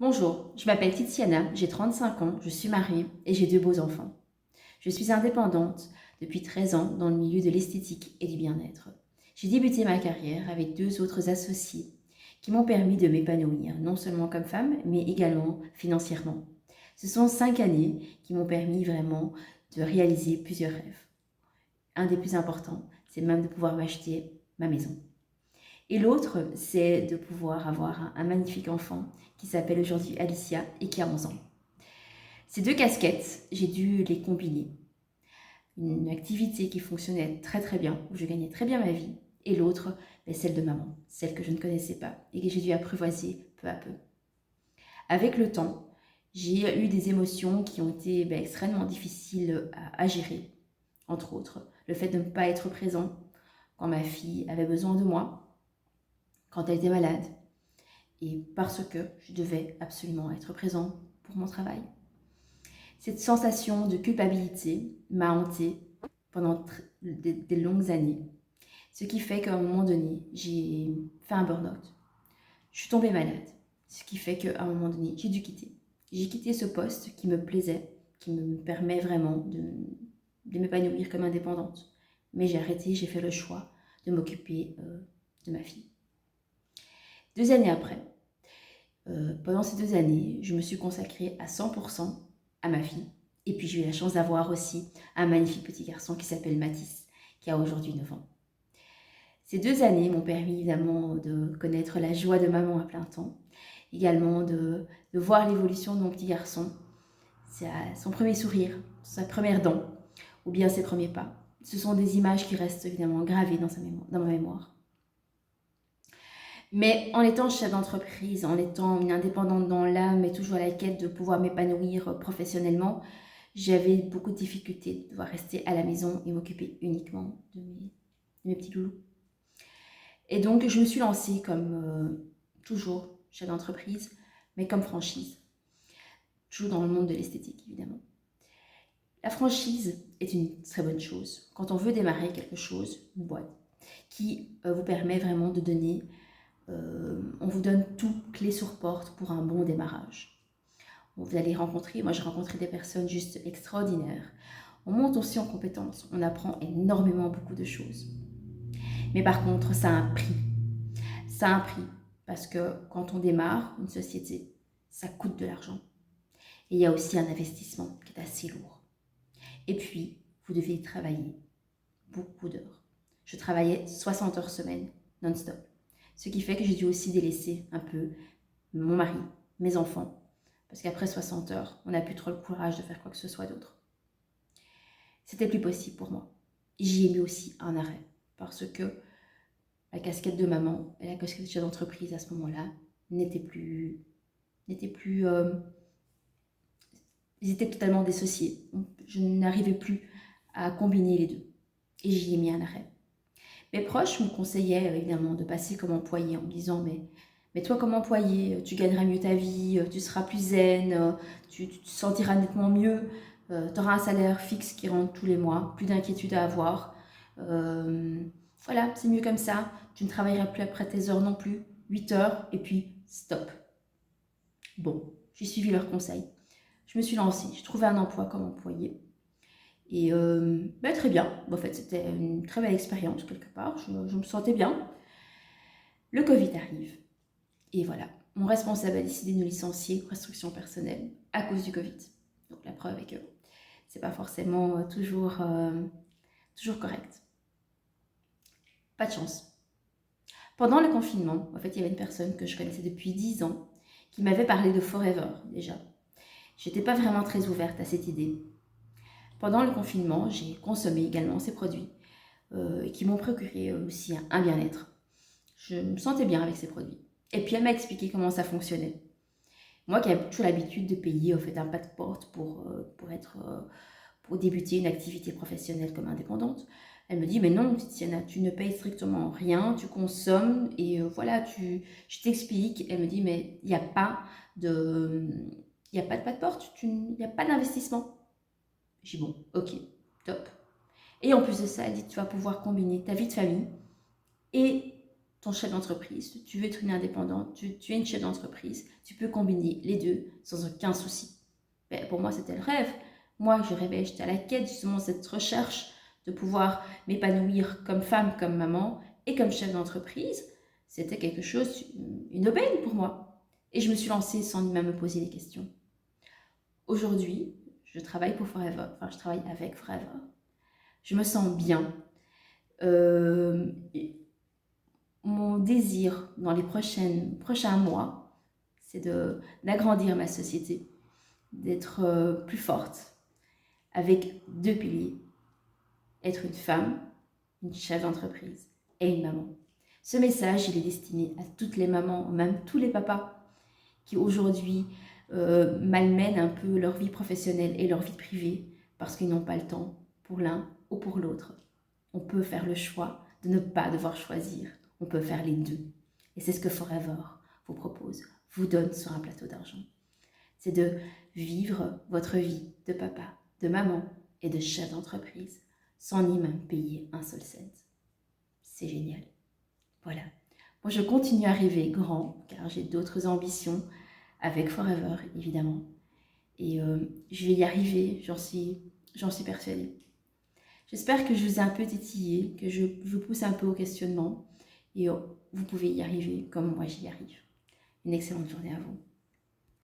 Bonjour, je m'appelle Tiziana, j'ai 35 ans, je suis mariée et j'ai deux beaux enfants. Je suis indépendante depuis 13 ans dans le milieu de l'esthétique et du bien-être. J'ai débuté ma carrière avec deux autres associés qui m'ont permis de m'épanouir, non seulement comme femme, mais également financièrement. Ce sont 5 années qui m'ont permis vraiment de réaliser plusieurs rêves. Un des plus importants, c'est même de pouvoir m'acheter ma maison. Et l'autre, c'est de pouvoir avoir un magnifique enfant qui s'appelle aujourd'hui Alicia et qui a 11 ans. Ces deux casquettes, j'ai dû les combiner. Une activité qui fonctionnait très très bien, où je gagnais très bien ma vie, et l'autre, celle de maman, celle que je ne connaissais pas et que j'ai dû apprivoiser peu à peu. Avec le temps, j'ai eu des émotions qui ont été extrêmement difficiles à gérer, entre autres. Le fait de ne pas être présent quand ma fille avait besoin de moi, quand elle était malade, et parce que je devais absolument être présent pour mon travail. Cette sensation de culpabilité m'a hantée pendant des longues années, ce qui fait qu'à un moment donné, j'ai fait un burn-out. Je suis tombée malade, ce qui fait qu'à un moment donné, j'ai dû quitter. J'ai quitté ce poste qui me plaisait, qui me permet vraiment de m'épanouir comme indépendante. Mais j'ai arrêté, j'ai fait le choix de m'occuper de ma fille. 2 années après, pendant ces 2 années, je me suis consacrée à 100% à ma fille. Et puis j'ai eu la chance d'avoir aussi un magnifique petit garçon qui s'appelle Mathis, qui a aujourd'hui 9 ans. Ces 2 années m'ont permis évidemment de connaître la joie de maman à plein temps, également de voir l'évolution de mon petit garçon, son premier sourire, sa première dent, ou bien ses premiers pas. Ce sont des images qui restent évidemment gravées dans ma mémoire. Mais en étant chef d'entreprise, en étant une indépendante dans l'âme et toujours à la quête de pouvoir m'épanouir professionnellement, j'avais beaucoup de difficultés de devoir rester à la maison et m'occuper uniquement de mes petits loulous. Et donc, je me suis lancée comme toujours chef d'entreprise, mais comme franchise. Toujours dans le monde de l'esthétique, évidemment. La franchise est une très bonne chose. Quand on veut démarrer quelque chose, une boîte, qui vous permet vraiment de donner, on vous donne tout clé sur porte pour un bon démarrage. Vous allez rencontrer, moi j'ai rencontré des personnes juste extraordinaires. On monte aussi en compétences, on apprend énormément beaucoup de choses. Mais par contre, ça a un prix. Ça a un prix parce que quand on démarre une société, ça coûte de l'argent. Et il y a aussi un investissement qui est assez lourd. Et puis, vous devez travailler beaucoup d'heures. Je travaillais 60 heures semaine non-stop. Ce qui fait que j'ai dû aussi délaisser un peu mon mari, mes enfants. Parce qu'après 60 heures, on n'a plus trop le courage de faire quoi que ce soit d'autre. C'était plus possible pour moi. J'y ai mis aussi un arrêt. Parce que la casquette de maman et la casquette de chef d'entreprise à ce moment-là n'étaient plus... ils étaient totalement dissociés. Je n'arrivais plus à combiner les deux. Et j'y ai mis un arrêt. Mes proches me conseillaient évidemment de passer comme employé en me disant mais toi comme employé, tu gagneras mieux ta vie, tu seras plus zen, tu te sentiras nettement mieux, tu auras un salaire fixe qui rentre tous les mois, plus d'inquiétude à avoir. Voilà, c'est mieux comme ça, tu ne travailleras plus après tes heures non plus, 8 heures et puis stop. Bon, j'ai suivi leurs conseils. Je me suis lancée, j'ai trouvé un emploi comme employé. Et très bien, en fait c'était une très belle expérience quelque part, je me sentais bien. Le Covid arrive, et voilà, mon responsable a décidé de nous licencier, restriction personnelle, à cause du Covid. Donc la preuve est que c'est pas forcément toujours correct. Pas de chance. Pendant le confinement, en fait, il y avait une personne que je connaissais depuis 10 ans qui m'avait parlé de Forever déjà. J'étais pas vraiment très ouverte à cette idée. Pendant le confinement, j'ai consommé également ces produits qui m'ont procuré aussi un bien-être. Je me sentais bien avec ces produits. Et puis elle m'a expliqué comment ça fonctionnait. Moi qui avais toujours l'habitude de payer en fait un pas de porte pour débuter une activité professionnelle comme indépendante, elle me dit mais non Tiziana, tu ne payes strictement rien, tu consommes et voilà, je t'explique. Elle me dit mais il n'y a pas de pas de porte, il n'y a pas d'investissement. J'ai dit bon, ok, top. Et en plus de ça, elle dit tu vas pouvoir combiner ta vie de famille et ton chef d'entreprise, tu veux être une indépendante, tu es une chef d'entreprise, tu peux combiner les deux sans aucun souci. Ben, pour moi, c'était le rêve. Moi, je rêvais, j'étais à la quête justement de cette recherche de pouvoir m'épanouir comme femme, comme maman et comme chef d'entreprise. C'était quelque chose, une aubaine pour moi. Et je me suis lancée sans ni même me poser des questions. Aujourd'hui, je travaille pour Forever, enfin je travaille avec Forever. Je me sens bien. Mon désir dans les prochains mois, c'est d'agrandir ma société, d'être plus forte, avec 2 piliers. Être une femme, une chef d'entreprise et une maman. Ce message, il est destiné à toutes les mamans, même tous les papas qui aujourd'hui malmènent un peu leur vie professionnelle et leur vie privée parce qu'ils n'ont pas le temps pour l'un ou pour l'autre. On peut faire le choix de ne pas devoir choisir. On peut faire les deux. Et c'est ce que Forever vous propose, vous donne sur un plateau d'argent. C'est de vivre votre vie de papa, de maman et de chef d'entreprise sans ni même payer un seul cent. C'est génial. Voilà. Moi, je continue à rêver grand car j'ai d'autres ambitions avec Forever, évidemment. Et je vais y arriver, j'en suis persuadée. J'espère que je vous ai un peu titillé, que je vous pousse un peu au questionnement. Et vous pouvez y arriver comme moi j'y arrive. Une excellente journée à vous.